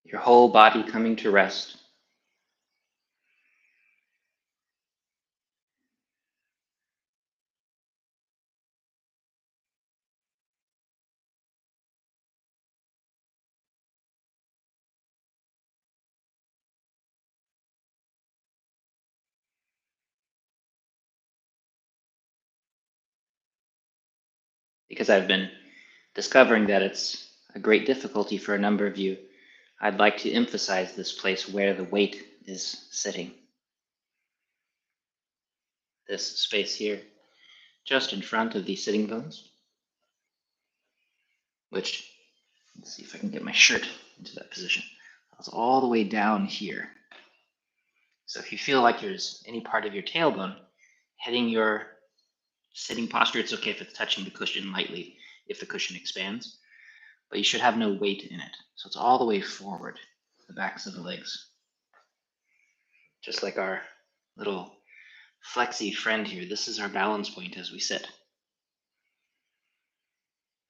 Your whole body coming to rest. Because I've been discovering that it's a great difficulty for a number of you, I'd like to emphasize this place where the weight is sitting. This space here, just in front of the sitting bones, which, let's see if I can get my shirt into that position. It's all the way down here. So if you feel like there's any part of your tailbone hitting your sitting posture, it's okay if it's touching the cushion lightly, if the cushion expands, but you should have no weight in it. So it's all the way forward, the backs of the legs. Just like our little flexy friend here, this is our balance point as we sit.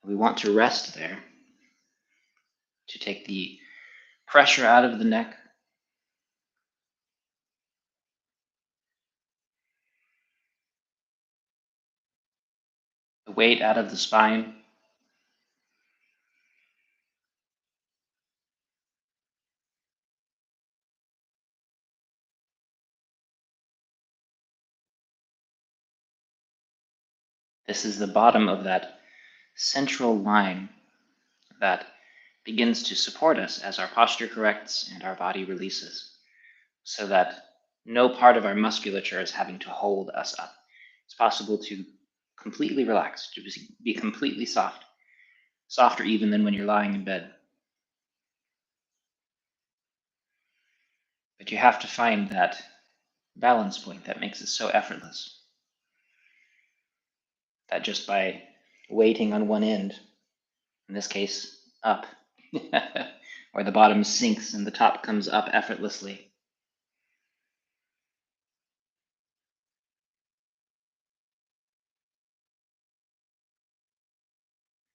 We want to rest there to take the pressure out of the neck, the weight out of the spine, this is the bottom of that central line that begins to support us as our posture corrects and our body releases, so that no part of our musculature is having to hold us up. It's possible to completely relax, to be completely soft, softer even than when you're lying in bed. But you have to find that balance point that makes it so effortless. That just by waiting on one end, in this case, up, where the bottom sinks and the top comes up effortlessly.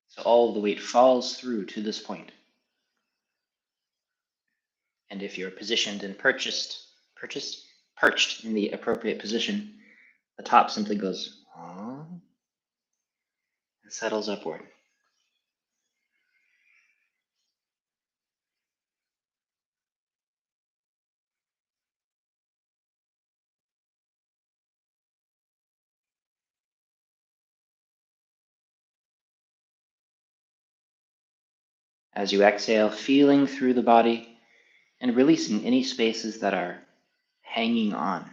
So all of the weight falls through to this point. And if you're positioned and perched in the appropriate position, the top simply goes and settles upward. As you exhale, feeling through the body and releasing any spaces that are hanging on.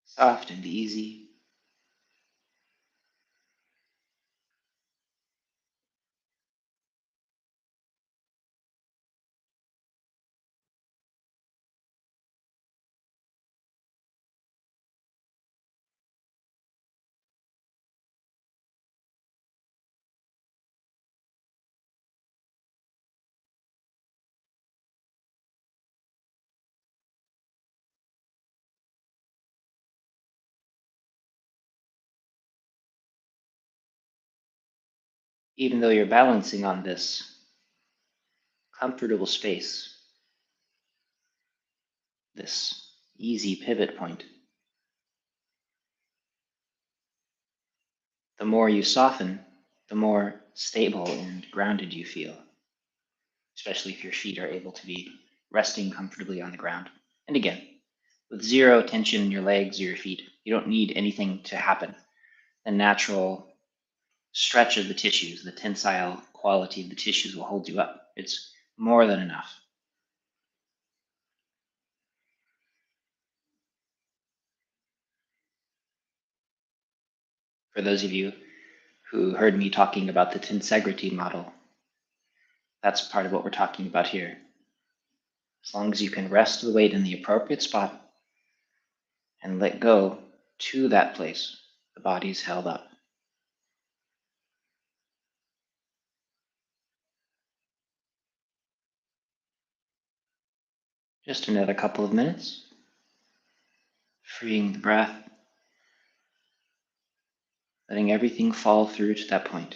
Soft and easy. Even though you're balancing on this comfortable space, this easy pivot point, the more you soften, the more stable and grounded you feel, especially if your feet are able to be resting comfortably on the ground. And again, with zero tension in your legs or your feet, you don't need anything to happen. The natural stretch of the tissues, the tensile quality of the tissues will hold you up. It's more than enough. For those of you who heard me talking about the tensegrity model, that's part of what we're talking about here. As long as you can rest the weight in the appropriate spot and let go to that place, the body's held up. Just another couple of minutes, freeing the breath, letting everything fall through to that point.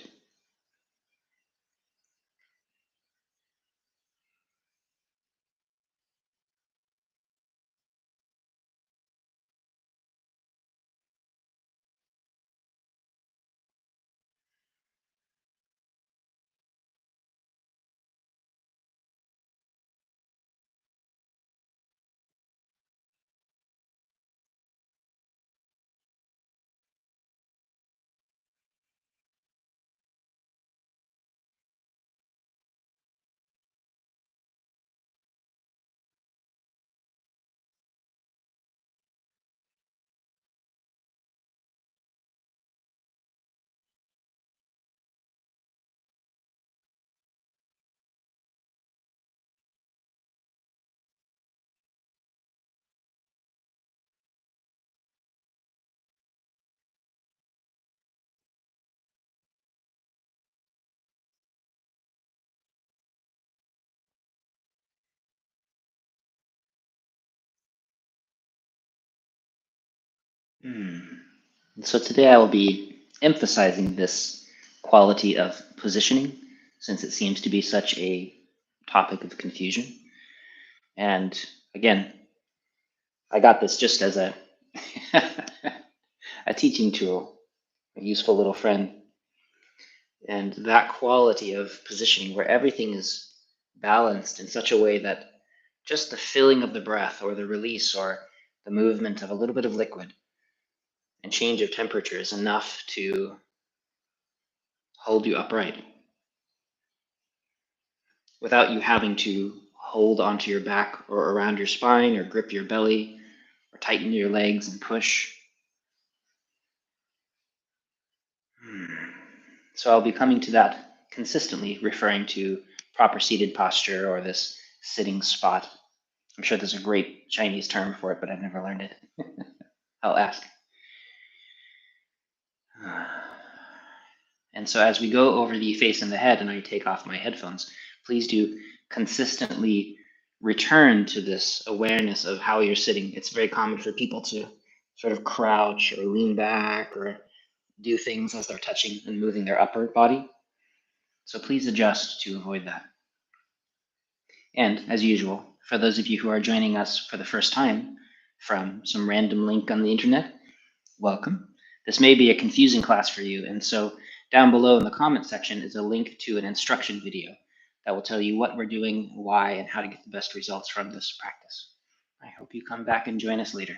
So today I will be emphasizing this quality of positioning, since it seems to be such a topic of confusion. And again, I got this just as a a teaching tool, a useful little friend. And that quality of positioning where everything is balanced in such a way that just the filling of the breath or the release or the movement of a little bit of liquid and change of temperature is enough to hold you upright without you having to hold onto your back or around your spine or grip your belly or tighten your legs and push. So I'll be coming to that consistently, referring to proper seated posture or this sitting spot. I'm sure there's a great Chinese term for it, but I've never learned it. I'll ask. And so as we go over the face and the head and I take off my headphones, please do consistently return to this awareness of how you're sitting. It's very common for people to sort of crouch or lean back or do things as they're touching and moving their upper body. So please adjust to avoid that. And as usual, for those of you who are joining us for the first time from some random link on the internet, welcome. This may be a confusing class for you, and so down below in the comment section is a link to an instruction video that will tell you what we're doing, why, and how to get the best results from this practice. I hope you come back and join us later.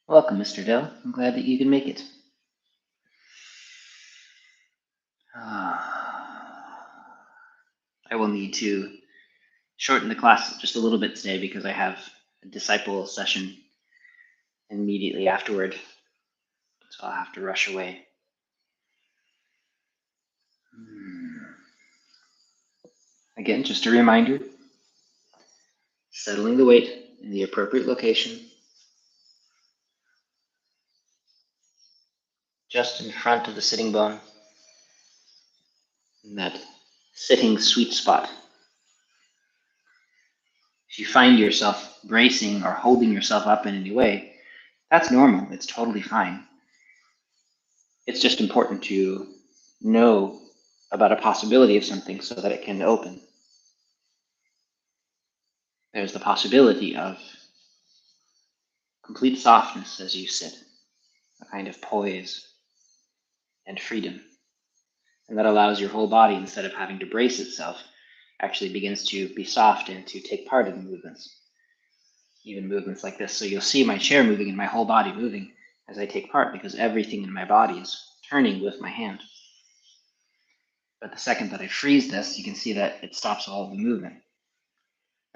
Welcome, Mr. Dell. I'm glad that you can make it. I will need to shorten the class just a little bit today because I have a disciple session immediately afterward, so I'll have to rush away. Again, just a reminder, settling the weight in the appropriate location, just in front of the sitting bone, in that sitting sweet spot. If you find yourself bracing or holding yourself up in any way, that's normal. It's totally fine. It's just important to know about a possibility of something so that it can open. There's the possibility of complete softness as you sit, a kind of poise and freedom. And that allows your whole body, instead of having to brace itself, actually begins to be soft and to take part in the movements. Even movements like this. So you'll see my chair moving and my whole body moving as I take part, because everything in my body is turning with my hand. But the second that I freeze this, you can see that it stops all of the movement.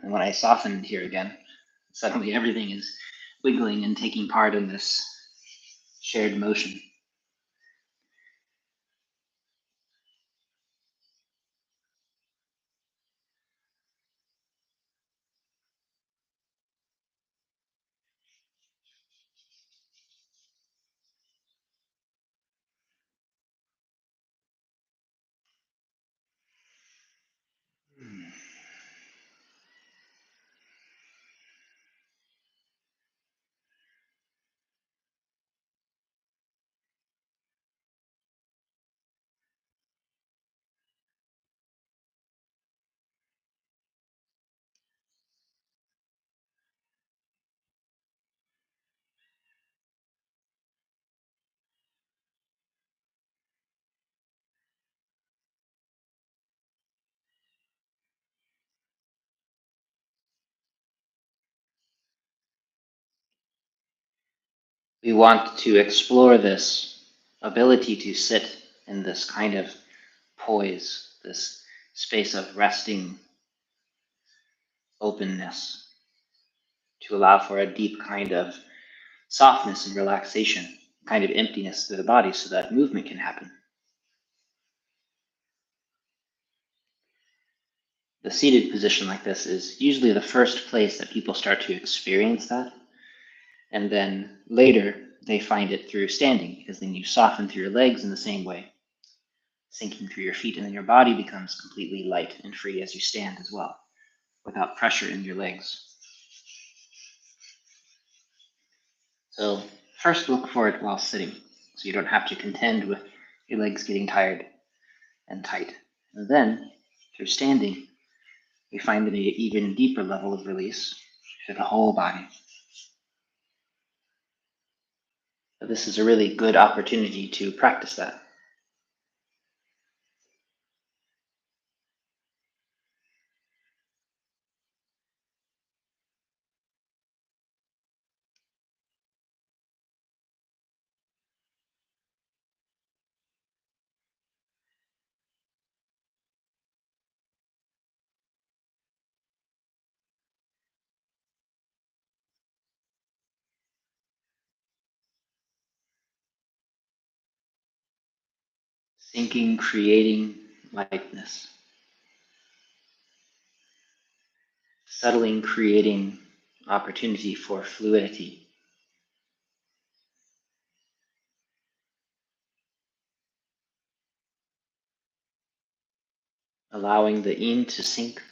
And when I soften here again, suddenly everything is wiggling and taking part in this shared motion. We want to explore this ability to sit in this kind of poise, this space of resting openness, to allow for a deep kind of softness and relaxation, kind of emptiness through the body so that movement can happen. The seated position like this is usually the first place that people start to experience that. And then later, they find it through standing, because then you soften through your legs in the same way, sinking through your feet, and then your body becomes completely light and free as you stand as well, without pressure in your legs. So first look for it while sitting, so you don't have to contend with your legs getting tired and tight. And then, through standing, we find an even deeper level of release through the whole body. So this is a really good opportunity to practice that. Sinking, creating lightness. Settling, creating opportunity for fluidity. Allowing the yin to sink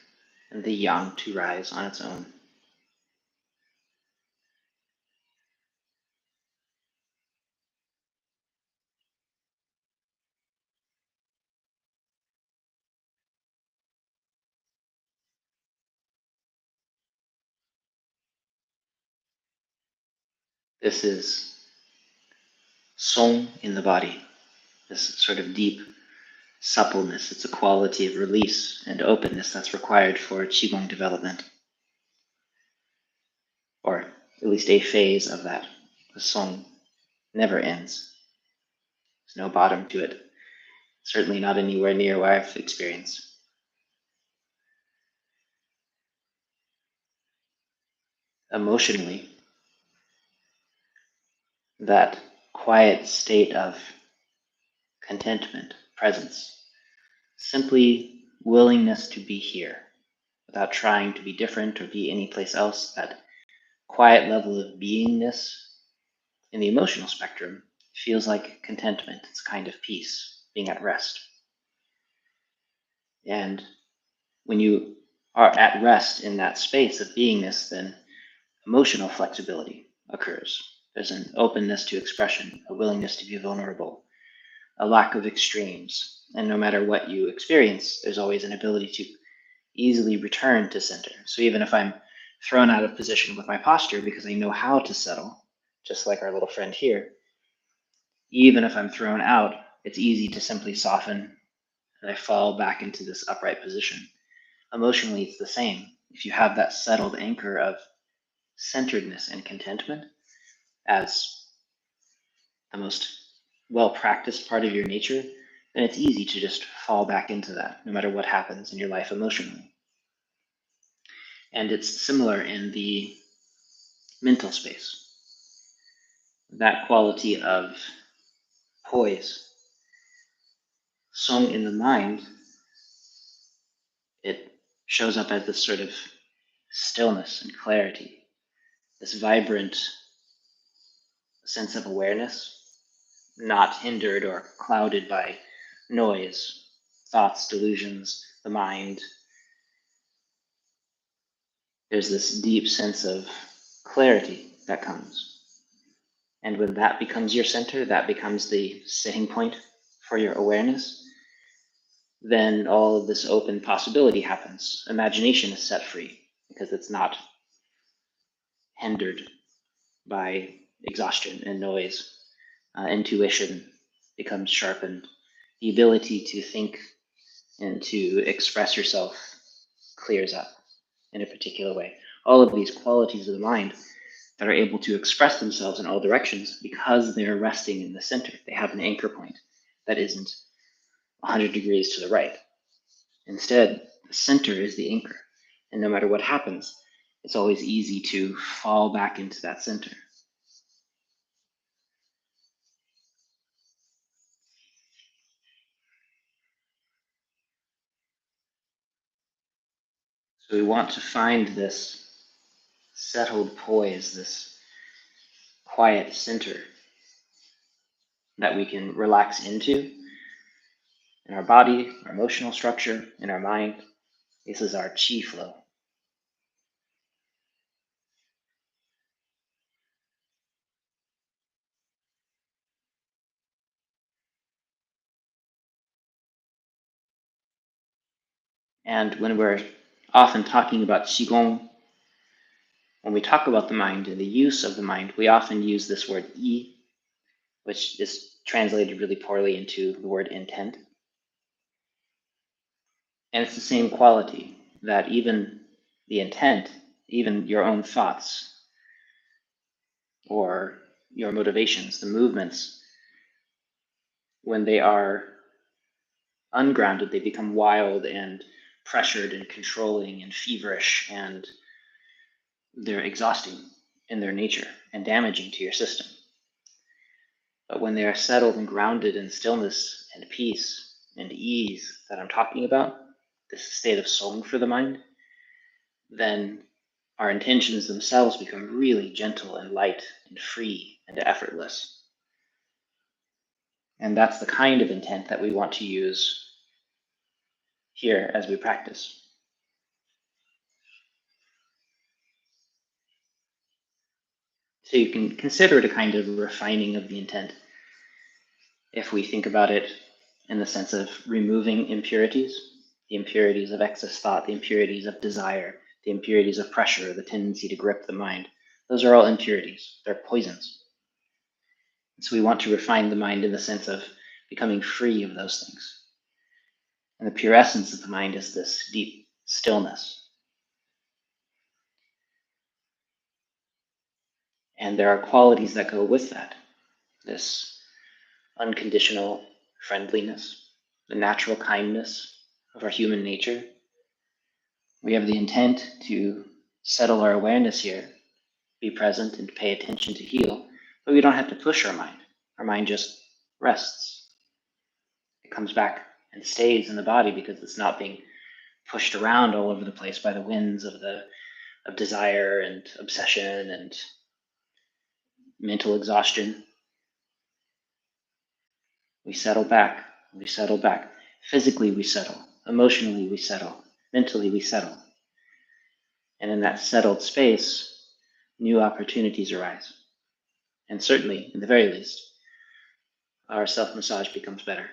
and the yang to rise on its own. This is song in the body, this sort of deep suppleness. It's a quality of release and openness that's required for Qigong development, or at least a phase of that The song never ends. There's no bottom to it. Certainly not anywhere near where I've experienced. Emotionally, that quiet state of contentment, presence, simply willingness to be here without trying to be different or be anyplace else, that quiet level of beingness in the emotional spectrum feels like contentment. It's a kind of peace, being at rest. And when you are at rest in that space of beingness, then emotional flexibility occurs. There's an openness to expression, a willingness to be vulnerable, a lack of extremes. And no matter what you experience, there's always an ability to easily return to center. So even if I'm thrown out of position with my posture because I know how to settle, just like our little friend here, even if I'm thrown out, it's easy to simply soften and I fall back into this upright position. Emotionally, it's the same. If you have that settled anchor of centeredness and contentment as the most well-practiced part of your nature, then it's easy to just fall back into that, no matter what happens in your life emotionally. And it's similar in the mental space. That quality of poise, song in the mind, it shows up as this sort of stillness and clarity, this vibrant sense of awareness, not hindered or clouded by noise, thoughts, delusions, the mind. There's this deep sense of clarity that comes. And when that becomes your center, that becomes the sitting point for your awareness, then all of this open possibility happens. Imagination is set free because it's not hindered by exhaustion and noise. Intuition becomes sharpened. The ability to think and to express yourself clears up in a particular way. All of these qualities of the mind that are able to express themselves in all directions because they're resting in the center. They have an anchor point that isn't 100 degrees to the right. Instead, the center is the anchor. And no matter what happens, it's always easy to fall back into that center. So we want to find this settled poise, this quiet center that we can relax into in our body, our emotional structure, in our mind. This is our chi flow. And when we're often talking about Qigong, when we talk about the mind and the use of the mind, we often use this word yi, which is translated really poorly into the word intent. And it's the same quality, that even the intent, even your own thoughts or your motivations, the movements, when they are ungrounded, they become wild and pressured and controlling and feverish, and they're exhausting in their nature and damaging to your system. But when they are settled and grounded in stillness and peace and ease that I'm talking about, this state of song for the mind, then our intentions themselves become really gentle and light and free and effortless. And that's the kind of intent that we want to use here as we practice. So you can consider it a kind of refining of the intent if we think about it in the sense of removing impurities, the impurities of excess thought, the impurities of desire, the impurities of pressure, the tendency to grip the mind. Those are all impurities. They're poisons. So we want to refine the mind in the sense of becoming free of those things. And the pure essence of the mind is this deep stillness. And there are qualities that go with that. This unconditional friendliness, the natural kindness of our human nature. We have the intent to settle our awareness here, be present and pay attention to heal, but we don't have to push our mind. Our mind just rests. It comes back and stays in the body because it's not being pushed around all over the place by the winds of desire and obsession and mental exhaustion. We settle back. We settle back. Physically, we settle. Emotionally, we settle. Mentally, we settle. And in that settled space, new opportunities arise. And certainly, in the very least, our self-massage becomes better.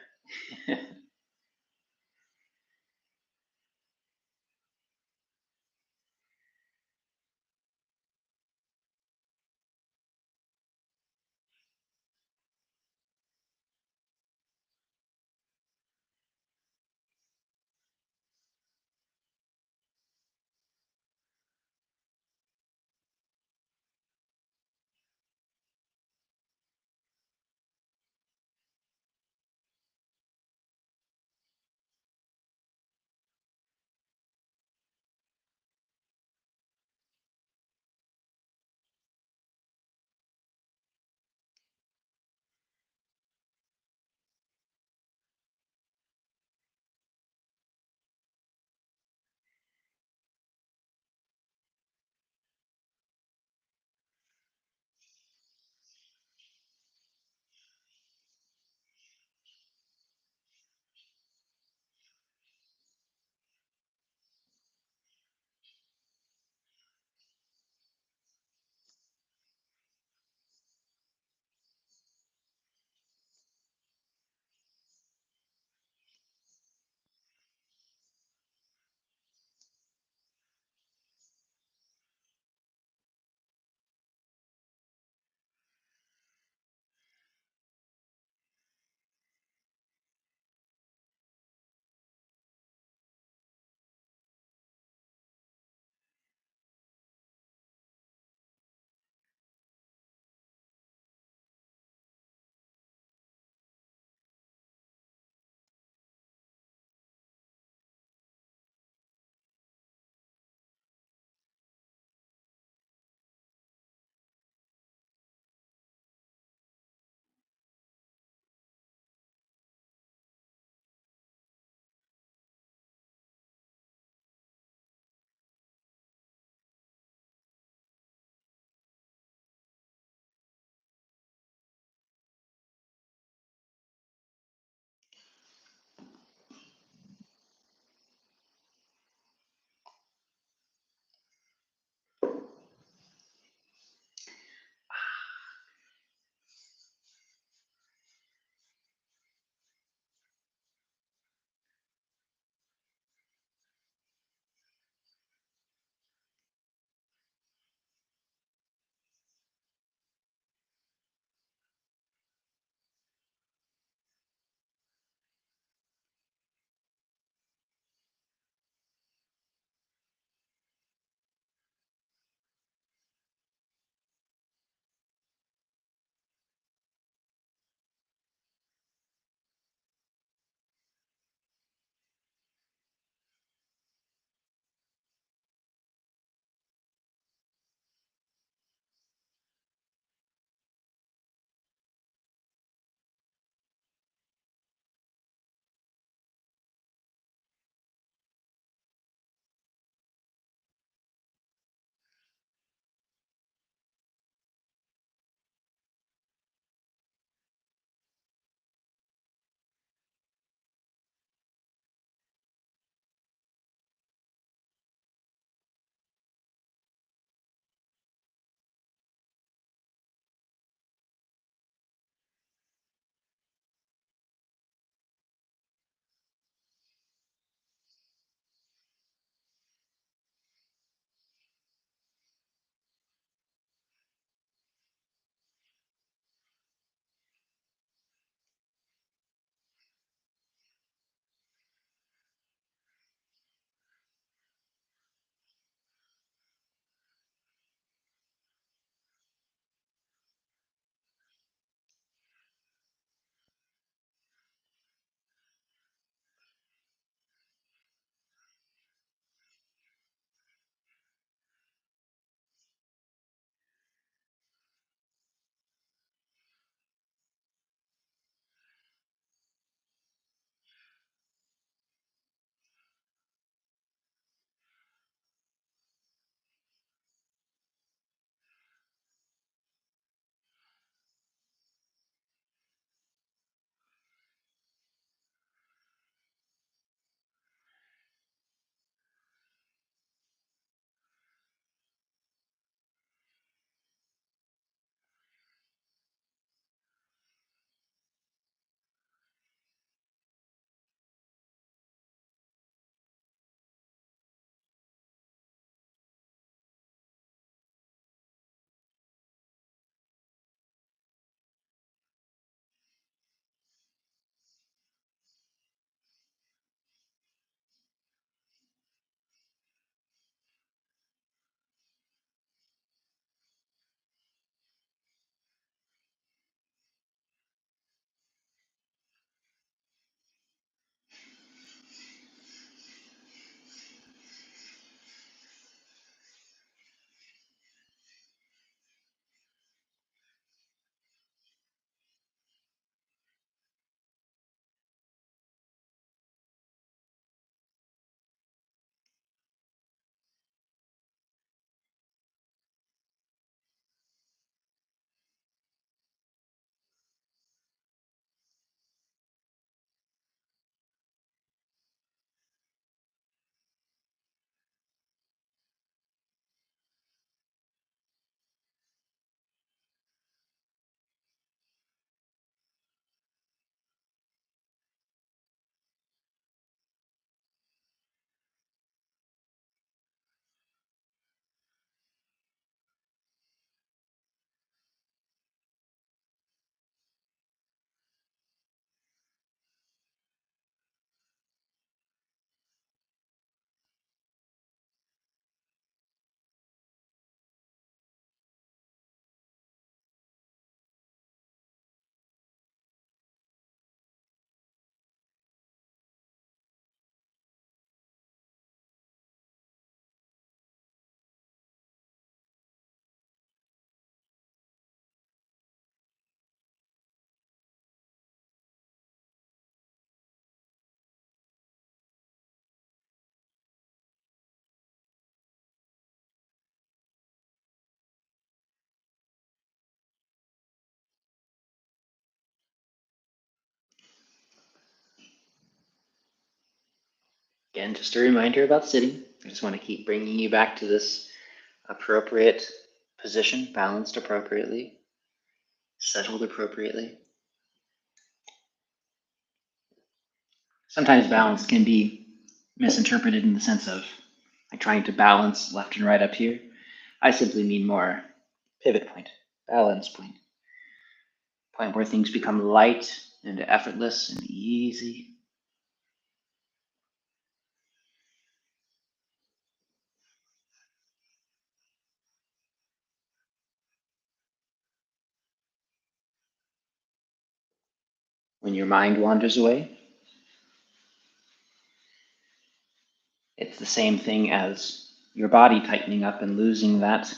Again, just a reminder about sitting. I just want to keep bringing you back to this appropriate position, balanced appropriately, settled appropriately. Sometimes balance can be misinterpreted in the sense of like trying to balance left and right up here. I simply mean more pivot point, balance point. Point where things become light and effortless and easy. When your mind wanders away, it's the same thing as your body tightening up and losing that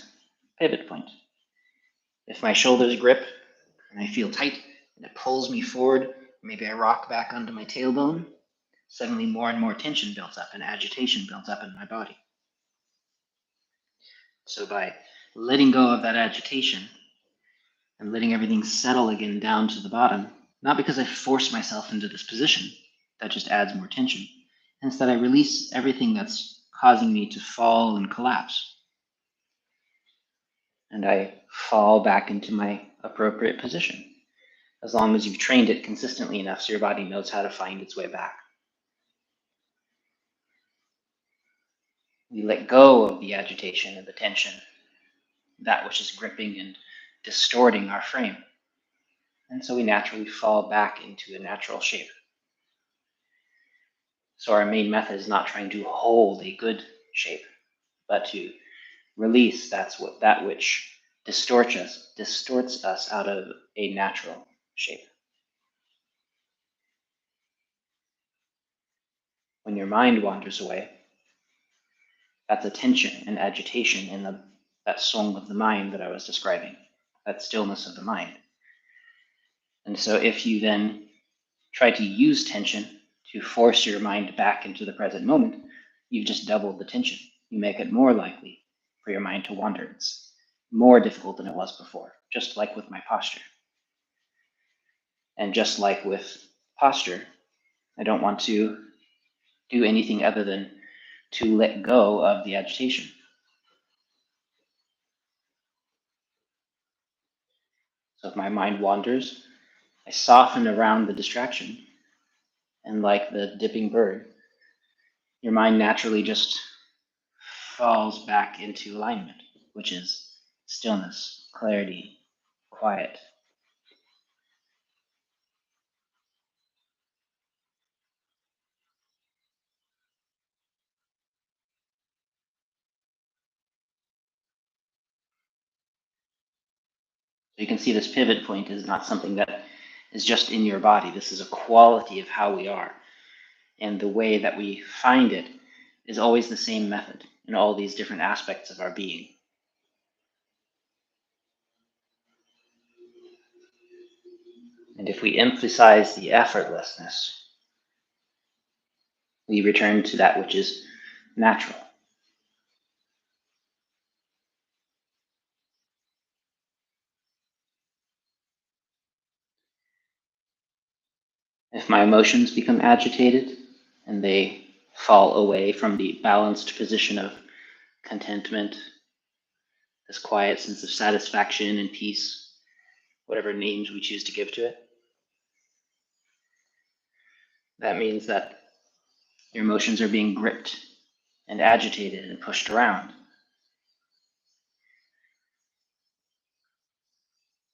pivot point. If my shoulders grip and I feel tight and it pulls me forward, maybe I rock back onto my tailbone, suddenly more and more tension builds up and agitation builds up in my body. So by letting go of that agitation and letting everything settle again down to the bottom, not because I force myself into this position, that just adds more tension. Instead, I release everything that's causing me to fall and collapse. And I fall back into my appropriate position, as long as you've trained it consistently enough so your body knows how to find its way back. We let go of the agitation and the tension, that which is gripping and distorting our frame. And so we naturally fall back into a natural shape. So our main method is not trying to hold a good shape, but to release that which distorts us out of a natural shape. When your mind wanders away, that's a tension and agitation in that song of the mind that I was describing, that stillness of the mind. And so if you then try to use tension to force your mind back into the present moment, you've just doubled the tension. You make it more likely for your mind to wander. It's more difficult than it was before, just like with my posture. And just like with posture, I don't want to do anything other than to let go of the agitation. So if my mind wanders, I soften around the distraction, and like the dipping bird, your mind naturally just falls back into alignment, which is stillness, clarity, quiet. So you can see this pivot point is not something that is just in your body. This is a quality of how we are. And the way that we find it is always the same method in all these different aspects of our being. And if we emphasize the effortlessness, we return to that which is natural. If my emotions become agitated and they fall away from the balanced position of contentment, this quiet sense of satisfaction and peace, whatever names we choose to give to it, that means that your emotions are being gripped and agitated and pushed around.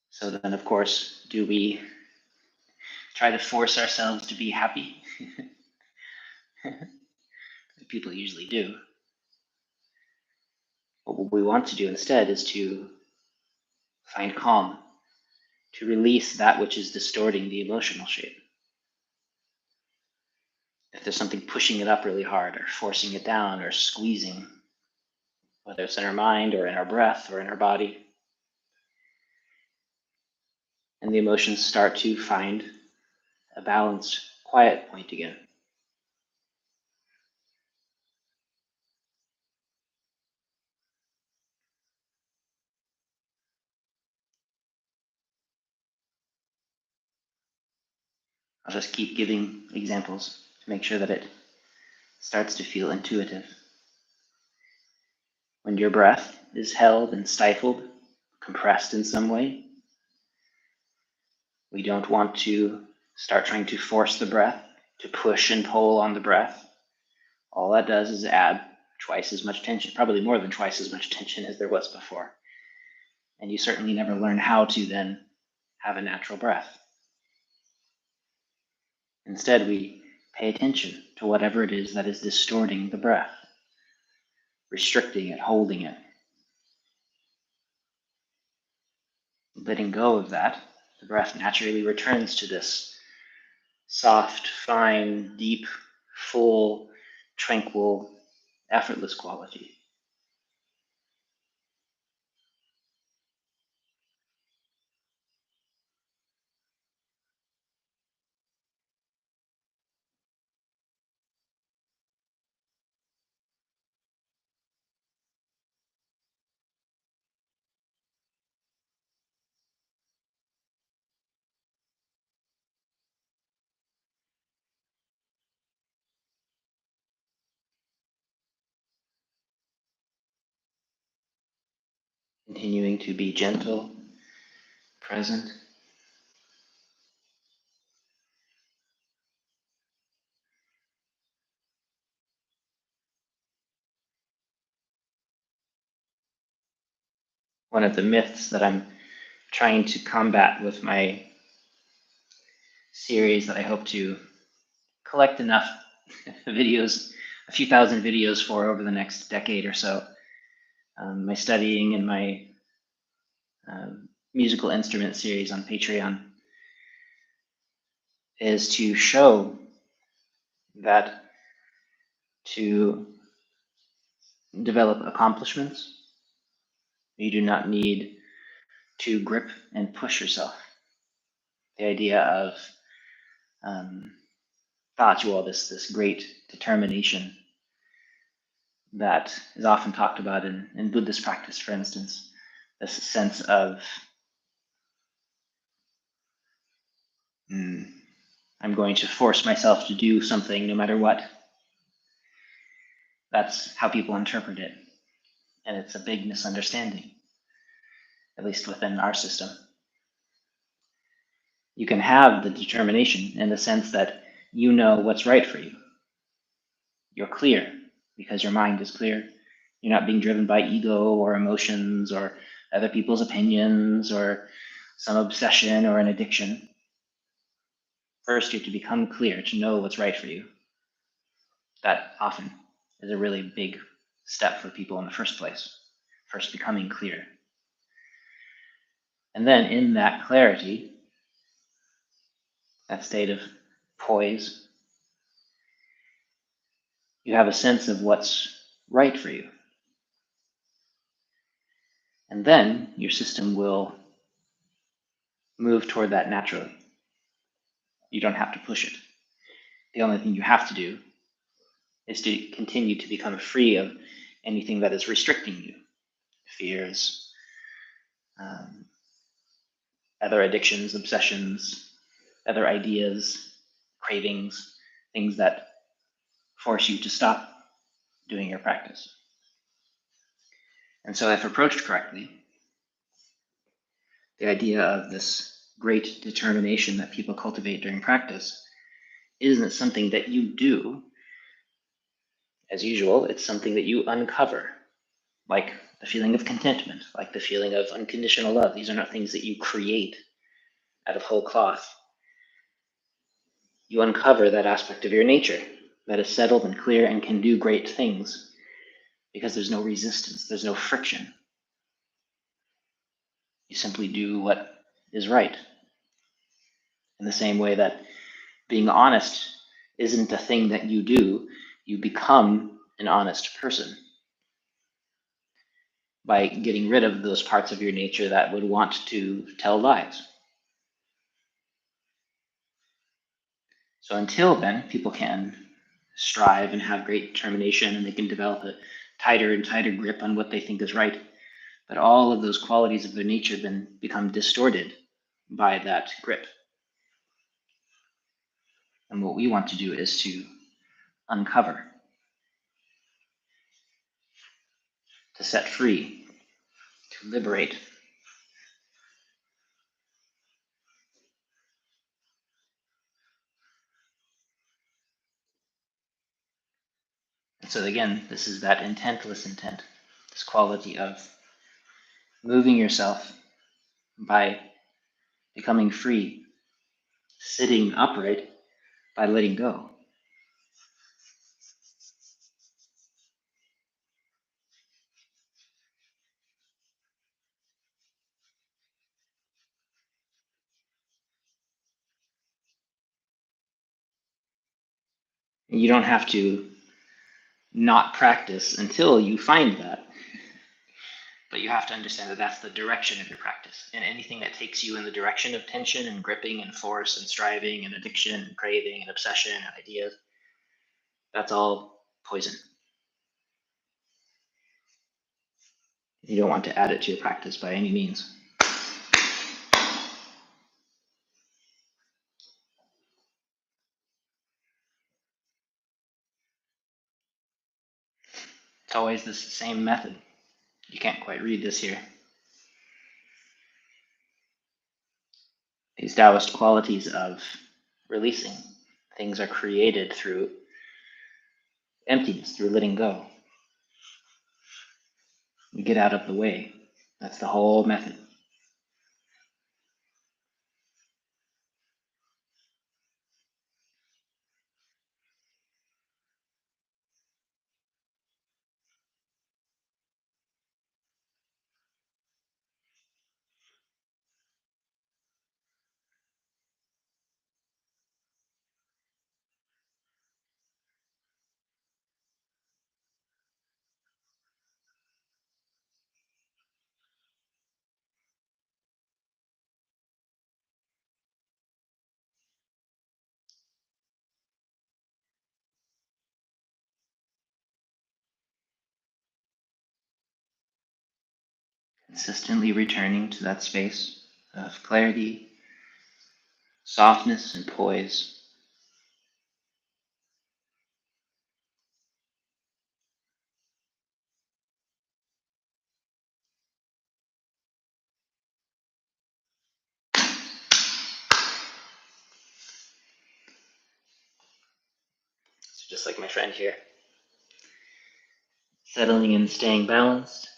So then, of course, do we try to force ourselves to be happy? People usually do. But what we want to do instead is to find calm, to release that which is distorting the emotional shape. If there's something pushing it up really hard or forcing it down or squeezing, whether it's in our mind or in our breath or in our body, and the emotions start to find a balanced, quiet point again. I'll just keep giving examples to make sure that it starts to feel intuitive. When your breath is held and stifled, compressed in some way, we don't want to start trying to force the breath, to push and pull on the breath. All that does is add twice as much tension, probably more than twice as much tension as there was before. And you certainly never learn how to then have a natural breath. Instead, we pay attention to whatever it is that is distorting the breath, restricting it, holding it. Letting go of that, the breath naturally returns to this soft, fine, deep, full, tranquil, effortless quality. Continuing to be gentle, present. One of the myths that I'm trying to combat with my series that I hope to collect enough videos, a few thousand videos for over the next decade or so. My studying and my musical instrument series on Patreon is to show that to develop accomplishments, you do not need to grip and push yourself. The idea of this great determination that is often talked about in Buddhist practice, for instance, this sense of I'm going to force myself to do something no matter what. That's how people interpret it. And it's a big misunderstanding, at least within our system. You can have the determination in the sense that you know what's right for you. You're clear because your mind is clear. You're not being driven by ego or emotions or other people's opinions or some obsession or an addiction. First, you have to become clear to know what's right for you. That often is a really big step for people in the first place. First, becoming clear. And then in that clarity, that state of poise, you have a sense of what's right for you. And then your system will move toward that naturally. You don't have to push it. The only thing you have to do is to continue to become free of anything that is restricting you. Fears, other addictions, obsessions, other ideas, cravings, things that force you to stop doing your practice. And so if approached correctly, the idea of this great determination that people cultivate during practice isn't something that you do. As usual, it's something that you uncover, like the feeling of contentment, like the feeling of unconditional love. These are not things that you create out of whole cloth. You uncover that aspect of your nature that is settled and clear and can do great things because there's no resistance, there's no friction. You simply do what is right. In the same way that being honest isn't a thing that you do, you become an honest person by getting rid of those parts of your nature that would want to tell lies. So until then, people can strive and have great determination, and they can develop a tighter and tighter grip on what they think is right. But all of those qualities of their nature then become distorted by that grip. And what we want to do is to uncover to set free, to liberate. And so again, this is that intentless intent, this quality of moving yourself by becoming free, sitting upright by letting go. You don't have to not practice until you find that. But you have to understand that that's the direction of your practice. And anything that takes you in the direction of tension and gripping and force and striving and addiction and craving and obsession and ideas, that's all poison. You don't want to add it to your practice by any means. It's always the same method. You can't quite read this here. These Taoist qualities of releasing. Things are created through emptiness, through letting go. You get out of the way. That's the whole method. Consistently returning to that space of clarity, softness, and poise. So just like my friend here, settling and staying balanced.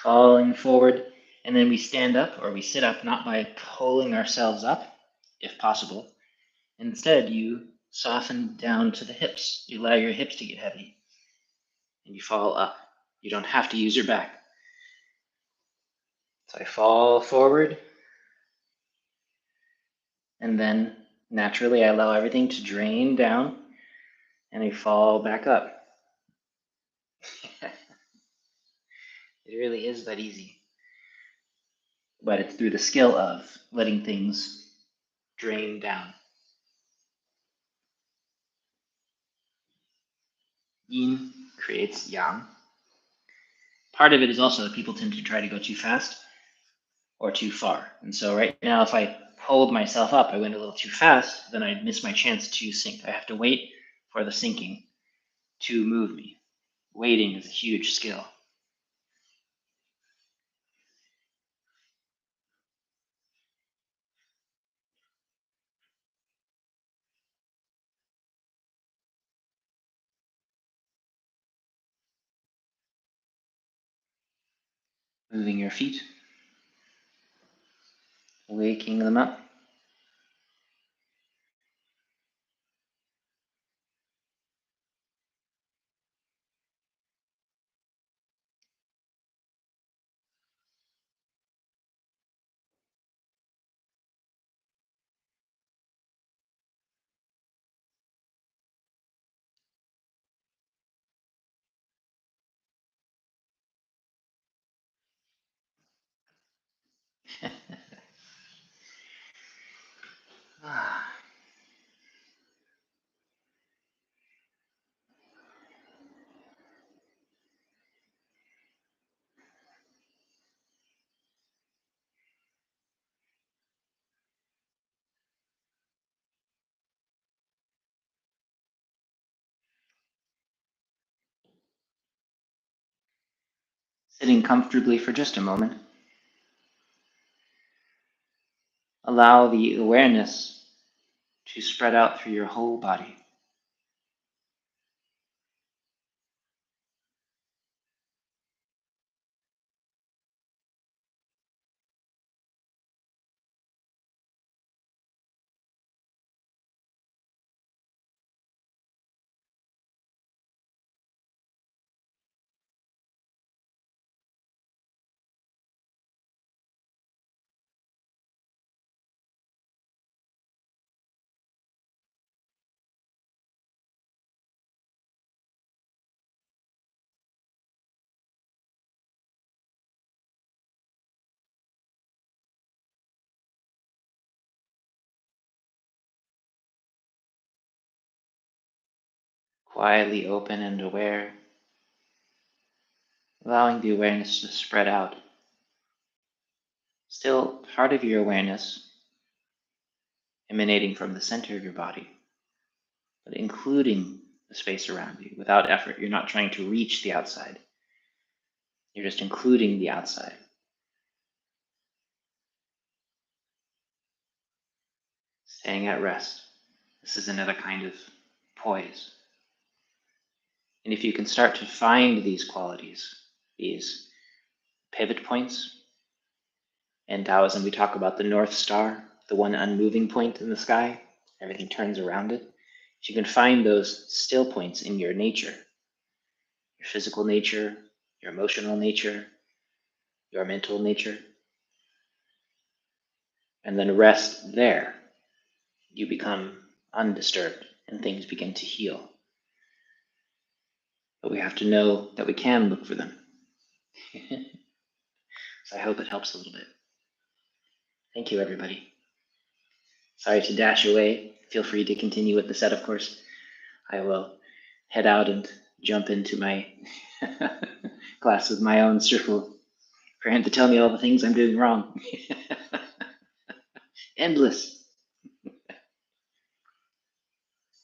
Falling forward, and then we stand up or we sit up, not by pulling ourselves up, if possible. Instead, you soften down to the hips. You allow your hips to get heavy, and you fall up. You don't have to use your back. So I fall forward, and then naturally I allow everything to drain down, and I fall back up. It really is that easy. But it's through the skill of letting things drain down. Yin creates yang. Part of it is also that people tend to try to go too fast or too far. And so right now, if I hold myself up, I went a little too fast, then I'd miss my chance to sink. I have to wait for the sinking to move me. Waiting is a huge skill. Moving your feet, waking them up. Sitting comfortably for just a moment, allow the awareness to spread out through your whole body. Quietly open and aware, allowing the awareness to spread out. Still part of your awareness emanating from the center of your body, but including the space around you without effort. You're not trying to reach the outside. You're just including the outside. Staying at rest. This is another kind of poise. And if you can start to find these qualities, these pivot points, in Taoism we talk about the North Star, the one unmoving point in the sky, everything turns around it. If you can find those still points in your nature, your physical nature, your emotional nature, your mental nature, and then rest there, you become undisturbed and things begin to heal. But we have to know that we can look for them. So I hope it helps a little bit. Thank you, everybody. Sorry to dash away. Feel free to continue with the set, of course. I will head out and jump into my class with my own circle for him to tell me all the things I'm doing wrong. Endless.